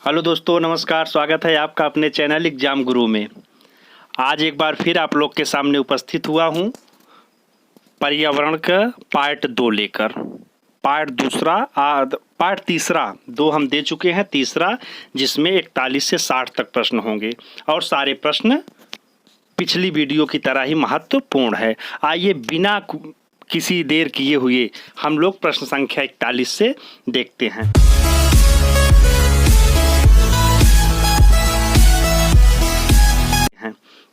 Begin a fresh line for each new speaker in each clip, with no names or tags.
Hello दोस्तों, नमस्कार। स्वागत है आपका अपने चैनल एग्जाम गुरु में। आज एक बार फिर आप लोग के सामने उपस्थित हुआ हूँ पर्यावरण का पार्ट 2 लेकर। पार्ट तीसरा 2 हम दे चुके हैं, तीसरा जिसमें 41 से 60 तक प्रश्न होंगे और सारे प्रश्न पिछली वीडियो की तरह ही महत्वपूर्ण है। आइए बिना किसी देर किए हुए हम लोग प्रश्न संख्या 41 से देखते हैं।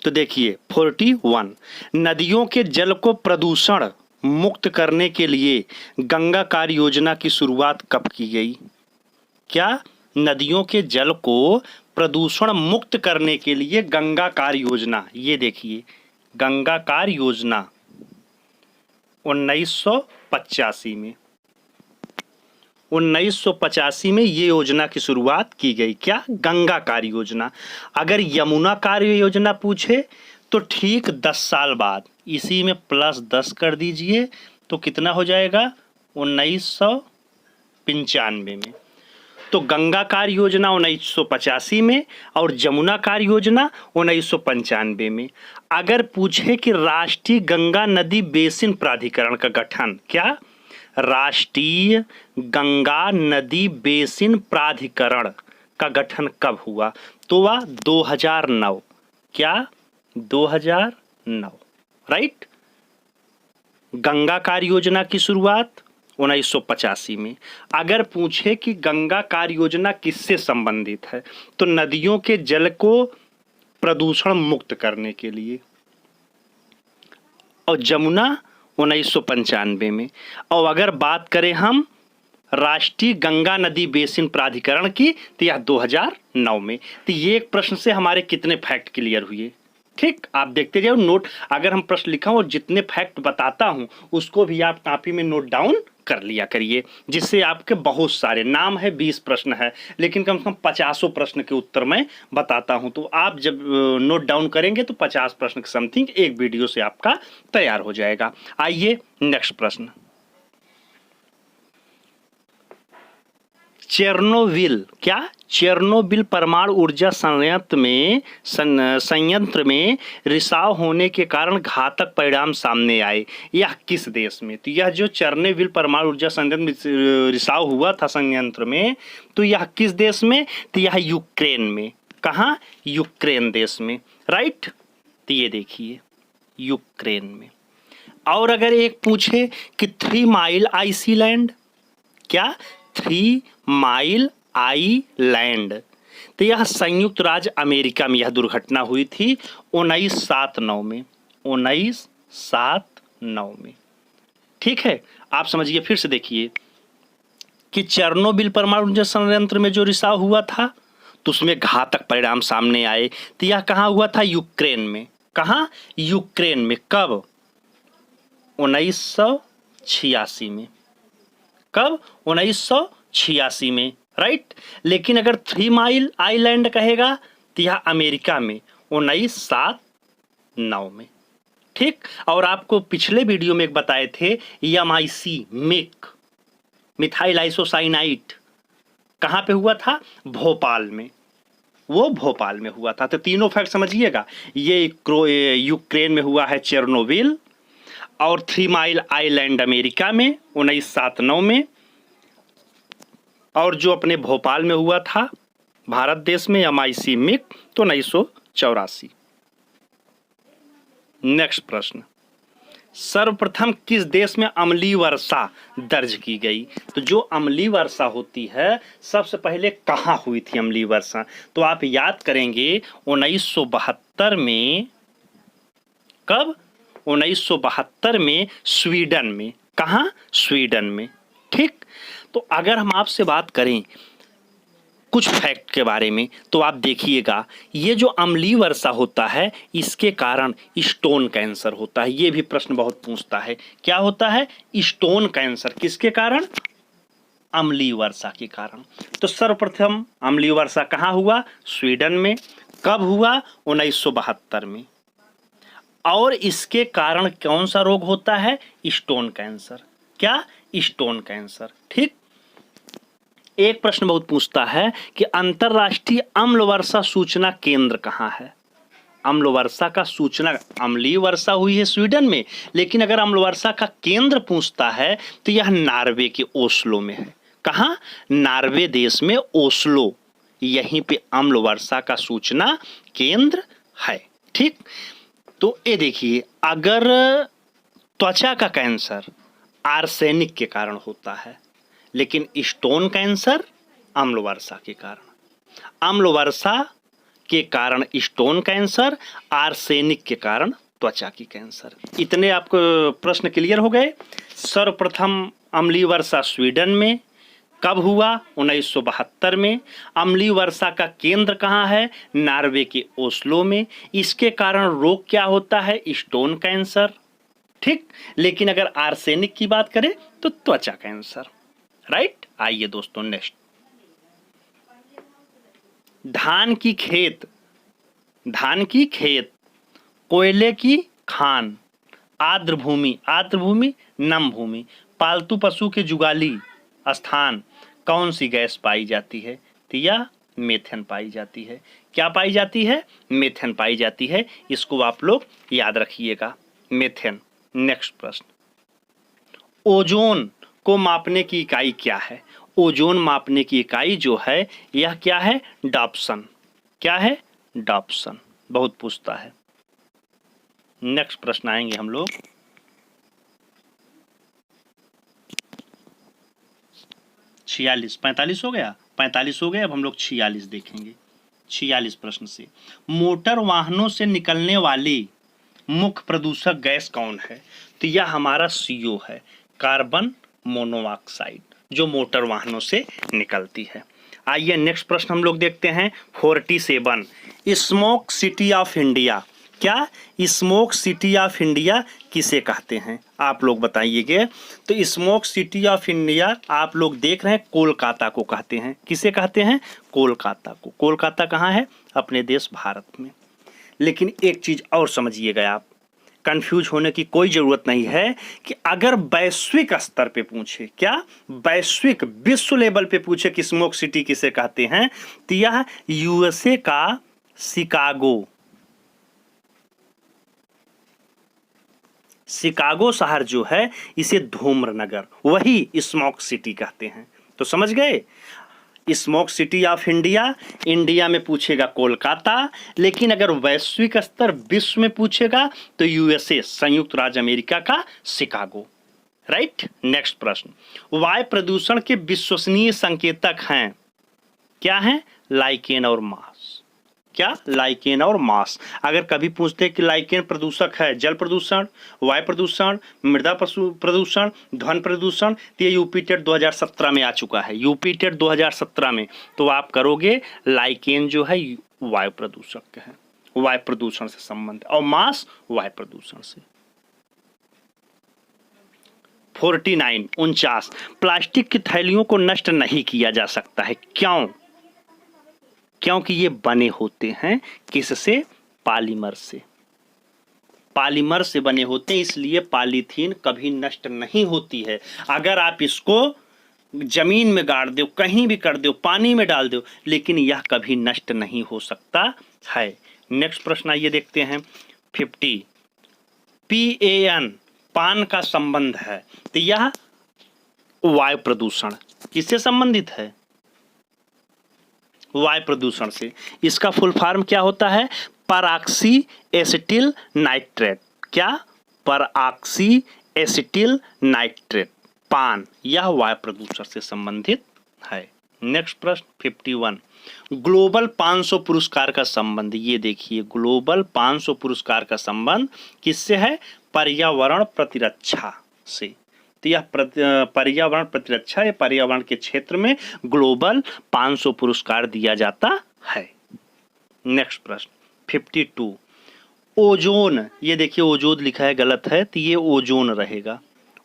तो देखिए 41, नदियों के जल को प्रदूषण मुक्त करने के लिए गंगा कार्य योजना की शुरुआत कब की गई? क्या नदियों के जल को प्रदूषण मुक्त करने के लिए गंगा कार्य योजना, ये देखिए गंगा कार्य योजना 1985 में 1985 में ये योजना की शुरुआत की गई। क्या? गंगा कार्य योजना। अगर यमुना कार्य योजना पूछे तो ठीक 10 साल बाद, इसी में +10 कर दीजिए तो कितना हो जाएगा? 1995 में। तो गंगा कार्य योजना 1985 में और जमुना कार्य योजना 1995 में। अगर पूछे कि राष्ट्रीय गंगा नदी बेसिन प्राधिकरण का गठन, क्या? राष्ट्रीय गंगा नदी बेसिन प्राधिकरण का गठन कब हुआ? तो वह 2009। क्या? 2009, राइट। गंगा कार्य योजना की शुरुआत 1985 में। अगर पूछे कि गंगा कार्य योजना किससे संबंधित है तो नदियों के जल को प्रदूषण मुक्त करने के लिए, और जमुना 1995 में। और अगर बात करें हम राष्ट्रीय गंगा नदी बेसिन प्राधिकरण की तो यह 2009 में। तो ये एक प्रश्न से हमारे कितने फैक्ट क्लियर हुए? ठीक, आप देखते जाओ नोट। अगर हम प्रश्न लिखा और जितने फैक्ट बताता हूं उसको भी आप कॉपी में नोट डाउन कर लिया करिए, जिससे आपके बहुत सारे नाम है, 20 प्रश्न है लेकिन कम से कम 50 प्रश्न के उत्तर मैं बताता हूं। तो आप जब नोट डाउन करेंगे तो 50 प्रश्न के समथिंग एक वीडियो से आपका तैयार हो जाएगा। आइए नेक्स्ट प्रश्न। चेरनोबिल, क्या? चेरनोबिल परमाणु ऊर्जा संयंत्र में रिसाव होने के कारण घातक परिणाम सामने आए। यह किस देश में? तो यह जो चेरनोबिल परमाणु ऊर्जा संयंत्र में रिसाव हुआ था संयंत्र में, तो यह किस देश में? तो यह यूक्रेन में। कहाँ? यूक्रेन देश में, राइट। तो ये देखिए यूक्रेन में। और अगर एक पूछे कि 3 माइल आइसलैंड, क्या? 3 माइल आइलैंड, तो यह संयुक्त राज्य अमेरिका में यह दुर्घटना हुई थी 1979 में। 1979 में, ठीक है। आप समझिए, फिर से देखिए कि चेरनोबिल परमाणु ऊर्जा संयंत्र में जो रिसाव हुआ था तो उसमें घातक परिणाम सामने आए। तो यह कहाँ हुआ था? यूक्रेन में। कहाँ? यूक्रेन में। कब? 1986 में। कब? 1986 में, राइट। लेकिन अगर 3 माइल आइलैंड कहेगा तो यह अमेरिका में 1979 में, ठीक। और आपको पिछले वीडियो में एक बताए थे MIC, मिक, मिथाइल आइसोसाइनाइट, कहाँ पे हुआ था? भोपाल में। वो भोपाल में हुआ था। तो तीनों फैक्ट समझिएगा, ये यूक्रेन में हुआ है चेरनोबिल, और 3 माइल आइलैंड अमेरिका में 1979 में, और जो अपने भोपाल में हुआ था भारत देश में MIC मिक तो 1984। नेक्स्ट प्रश्न। सर्वप्रथम किस देश में अम्लीय वर्षा दर्ज की गई? तो जो अम्लीय वर्षा होती है सबसे पहले कहाँ हुई थी अम्लीय वर्षा? तो आप याद करेंगे 1972 में। कब? 1972 में स्वीडन में। कहाँ? स्वीडन में, ठीक। तो अगर हम आपसे बात करें कुछ फैक्ट के बारे में तो आप देखिएगा, ये जो अम्लीय वर्षा होता है इसके कारण स्टोन कैंसर होता है। ये भी प्रश्न बहुत पूछता है, क्या होता है? Stone cancer. किसके कारण? अम्लीय वर्षा के कारण। तो सर्वप्रथम अम्लीय वर्षा कहाँ हुआ? स्वीडन में। कब हुआ? 1972 में। और इसके कारण कौन सा रोग होता है? Stone cancer. क्या? स्टोन कैंसर, ठीक। एक प्रश्न बहुत पूछता है कि अंतरराष्ट्रीय अम्ल वर्षा सूचना केंद्र कहाँ है। अम्ल वर्षा का सूचना, अम्लीय वर्षा हुई है स्वीडन में, लेकिन अगर अम्ल वर्षा का केंद्र पूछता है तो यह नॉर्वे के ओस्लो में है। कहाँ? नॉर्वे देश में ओस्लो, यहीं पे अम्ल वर्षा का सूचना केंद्र है। ठीक, तो ये देखिए, अगर त्वचा का कैंसर आर्सेनिक के कारण होता है, लेकिन स्टोन कैंसर अम्ल वर्षा के कारण, अम्ल वर्षा के कारण स्टोन कैंसर, आर्सेनिक के कारण त्वचा की कैंसर। इतने आपको प्रश्न क्लियर हो गए। सर्वप्रथम अम्लीय वर्षा स्वीडन में कब हुआ? 1972 में। अम्लीय वर्षा का केंद्र कहाँ है? नॉर्वे के ओस्लो में। इसके कारण रोग क्या होता है? Stone cancer. ठीक, लेकिन अगर आर्सेनिक की बात करें तो त्वचा कैंसर। राइट। आइए दोस्तों नेक्स्ट, धान की खेत, धान की खेत, कोयले की खान, आर्द्र भूमि, आर्द्र भूमि, नम भूमि, पालतू पशु के जुगाली स्थान, कौन सी गैस पाई जाती है? तो यह मेथेन पाई जाती है। क्या पाई जाती है? मेथेन पाई जाती है। इसको आप लोग याद रखिएगा, मेथेन। नेक्स्ट प्रश्न, ओजोन को मापने की इकाई क्या है? ओजोन मापने की इकाई जो है यह क्या है? डॉप्सन। क्या है? डॉप्सन। बहुत पूछता है। नेक्स्ट प्रश्न आएंगे हम लोग, 46, 45 हो गया, 45 हो गया। अब हम लोग 46 देखेंगे। 46 प्रश्न से, मोटर वाहनों से निकलने वाली मुख्य प्रदूषक गैस कौन है? तो यह हमारा CO है, कार्बन मोनोऑक्साइड, जो मोटर वाहनों से निकलती है। आइए नेक्स्ट प्रश्न हम लोग देखते हैं, 47, स्मोक सिटी ऑफ इंडिया। क्या? स्मोक सिटी ऑफ इंडिया किसे कहते हैं? आप लोग बताइएगा। तो स्मोक सिटी ऑफ इंडिया आप लोग देख रहे हैं, कोलकाता को कहते हैं। किसे कहते हैं? कोलकाता को। कोलकाता कहाँ है? अपने देश भारत में। लेकिन एक चीज और समझिएगा आप, कंफ्यूज होने की कोई जरूरत नहीं है कि अगर वैश्विक स्तर पे पूछे, क्या वैश्विक विश्व लेवल पे पूछे कि स्मोक सिटी किसे कहते हैं, तो यह USA का शिकागो शहर जो है, इसे धूम्र नगर, वही स्मोक सिटी कहते हैं। तो समझ गए, smoke city of India, India में पूछेगा कोलकाता, लेकिन अगर वैश्विक स्तर विश्व में पूछेगा तो USA, संयुक्त राज्य अमेरिका का शिकागो। राइट। नेक्स्ट प्रश्न, वायु प्रदूषण के विश्वसनीय संकेतक हैं। क्या हैं? लाइकेन और मास। क्या? लाइकेन और मास। अगर कभी पूछते कि लाइकेन प्रदूषक है जल प्रदूषण, वायु प्रदूषण, मृदा प्रदूषण, ध्वनि प्रदूषण, तो ये यूपी टेट 2017 में आ चुका है, यूपी टेट 2017 में। तो आप करोगे लाइकेन जो है वायु प्रदूषक है, वायु प्रदूषण से संबंधित, और मास वायु प्रदूषण से। 49, प्लास्टिक की थैलियों को नष्ट नहीं किया जा सकता है। क्यों? क्योंकि ये बने होते हैं किससे? पॉलीमर से। पॉलीमर से बने होते हैं, इसलिए पॉलीथीन कभी नष्ट नहीं होती है। अगर आप इसको जमीन में गाड़ दो, कहीं भी कर दो, पानी में डाल दो, लेकिन यह कभी नष्ट नहीं हो सकता है। नेक्स्ट प्रश्न आइए देखते हैं, 50, PAN, पान का संबंध है, तो यह वायु प्रदूषण किससे संबंधित है? वायु प्रदूषण से। इसका फुल फॉर्म क्या होता है? Peroxy acetyl nitrate. क्या? परऑक्सी एसिटिल नाइट्रेट, पान, यह वायु प्रदूषण से संबंधित है। नेक्स्ट प्रश्न 51, ग्लोबल 500 पुरस्कार का संबंध। ये देखिए, ग्लोबल 500 पुरस्कार का संबंध किससे है? पर्यावरण प्रतिरक्षा से। तो यह पर्यावरण प्रतिरक्षा या पर्यावरण के क्षेत्र में ग्लोबल 500 पुरस्कार दिया जाता है। नेक्स्ट प्रश्न 52, ओजोन। ये देखिए ओजोन लिखा है, गलत है, तो ये ओजोन रहेगा।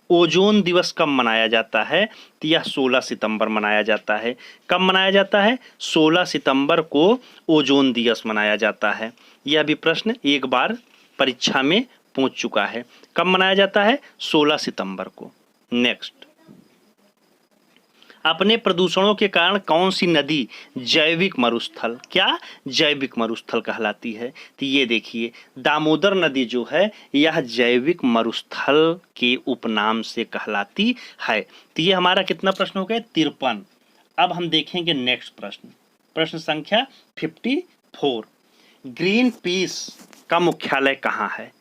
ओजोन दिवस कब मनाया जाता है? तो यह 16 सितंबर मनाया जाता है। कब मनाया जाता है? 16 सितंबर को ओजोन दिवस मनाया जाता है। यह भी प्रश्न एक बार परीक्षा में पूछ चुका है। कब मनाया जाता है? 16 सितंबर को। नेक्स्ट, अपने प्रदूषणों के कारण कौन सी नदी जैविक मरुस्थल, क्या जैविक मरुस्थल कहलाती है? तो ये देखिए दामोदर नदी जो है यह जैविक मरुस्थल के उपनाम से कहलाती है। तो ये हमारा कितना प्रश्न हो गया? 53। अब हम देखेंगे नेक्स्ट प्रश्न, प्रश्न संख्या 54। ग्रीन पीस का मुख्यालय कहाँ है?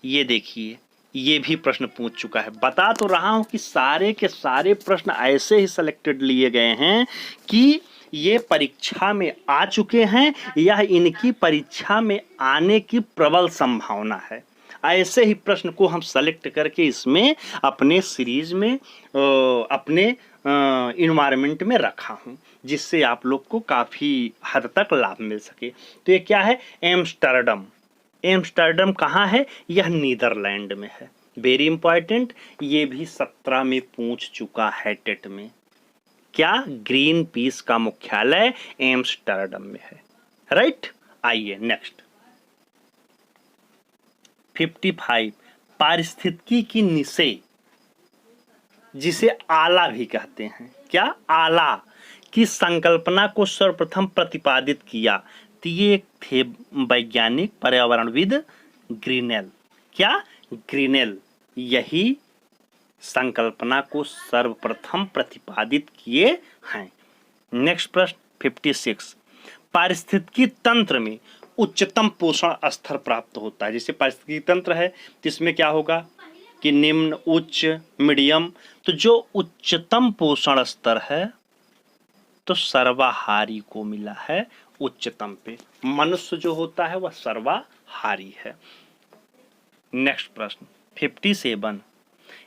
ये देखिए ये भी प्रश्न पूछ चुका है। बता तो रहा हूं कि सारे के सारे प्रश्न ऐसे ही सिलेक्टेड लिए गए हैं कि ये परीक्षा में आ चुके हैं या इनकी परीक्षा में आने की प्रबल संभावना है। ऐसे ही प्रश्न को हम सेलेक्ट करके इसमें अपने सीरीज में अपने इन्वायरमेंट में रखा हूं, जिससे आप लोग को काफ़ी हद तक लाभ मिल सके। तो ये क्या है? एम्स्टर्डम। एम्स्टर्डम कहाँ है? यह नीदरलैंड में है। वेरी इंपॉर्टेंट, ये भी 17 में पूछ चुका है टेट में। क्या? ग्रीन पीस का मुख्यालय एम्स्टर्डम में है। राइट, आइए नेक्स्ट 55। पारिस्थितिकी की निशे, जिसे आला भी कहते हैं, क्या? आला की संकल्पना को सर्वप्रथम प्रतिपादित किया। तो ये थे वैज्ञानिक पर्यावरणविद ग्रीनेल। क्या? ग्रीनेल यही संकल्पना को सर्वप्रथम प्रतिपादित किए हैं। नेक्स्ट प्रश्न 56। पारिस्थितिकी तंत्र में उच्चतम पोषण स्तर प्राप्त होता है। जैसे पारिस्थितिकी तंत्र है तो इसमें क्या होगा कि निम्न, उच्च, मीडियम। तो जो उच्चतम पोषण स्तर है तो सर्वाहारी को मिला है उच्चतम पे। मनुष्य जो होता है वह सर्वाहारी है। नेक्स्ट प्रश्न 57।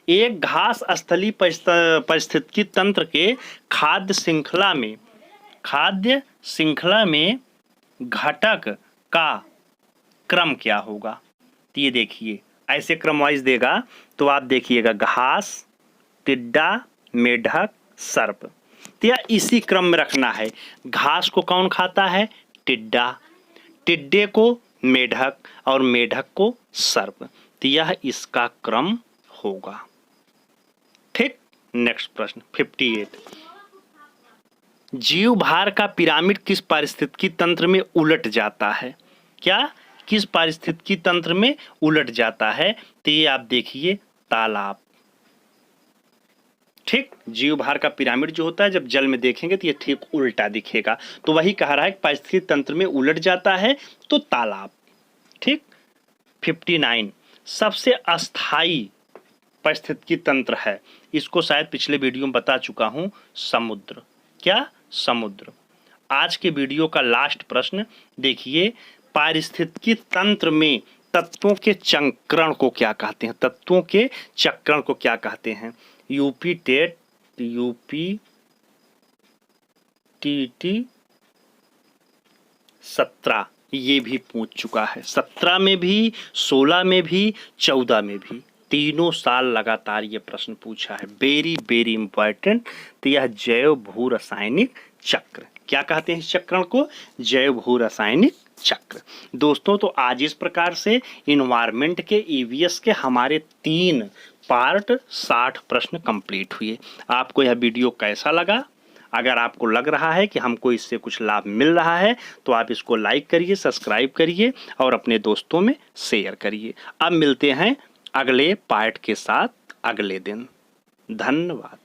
एक घास स्थलीय पारिस्थितिकी तंत्र के खाद्य श्रृंखला में घटक का क्रम क्या होगा? तो ये देखिए ऐसे क्रम वाइज देगा तो आप देखिएगा घास, टिड्डा, मेढक, सर्प। तो यह इसी क्रम में रखना है। घास को कौन खाता है? टिड्डा, टिड्डे को मेढक और मेढक को सर्प। तो यह इसका क्रम होगा। ठीक, नेक्स्ट प्रश्न 58। जीव भार का पिरामिड किस पारिस्थितिकी तंत्र में उलट जाता है? क्या? किस पारिस्थितिकी तंत्र में उलट जाता है? तो ये आप देखिए तालाब। ठीक, जीव भार का पिरामिड जो होता है जब जल में देखेंगे तो ये ठीक उल्टा दिखेगा, तो वही कह रहा है कि पारिस्थितिकी तंत्र में उलट जाता है तो तालाब। ठीक, 59। सबसे अस्थाई पारिस्थितिकी तंत्र है, इसको शायद पिछले वीडियो में बता चुका हूं, समुद्र। क्या? समुद्र। आज के वीडियो का लास्ट प्रश्न देखिए, पारिस्थितिकी तंत्र में तत्वों के चक्रण को क्या कहते हैं? तत्वों के चक्रण को क्या कहते हैं? यूपी टेट, यूपी टीटी 17 ये भी पूछ चुका है। 17 में भी, 16 में भी, 14 में भी, तीनों साल लगातार ये प्रश्न पूछा है। Very very important. तो यह जैव भू रासायनिक चक्र, क्या कहते हैं इस चक्रण को? जैव भू रासायनिक चक्र। दोस्तों तो आज इस प्रकार से इन्वायरमेंट के ईवीएस के हमारे 3 पार्ट 60 प्रश्न कंप्लीट हुए। आपको यह वीडियो कैसा लगा? अगर आपको लग रहा है कि हमको इससे कुछ लाभ मिल रहा है तो आप इसको लाइक करिए, सब्सक्राइब करिए और अपने दोस्तों में शेयर करिए। अब मिलते हैं अगले पार्ट के साथ अगले दिन। धन्यवाद।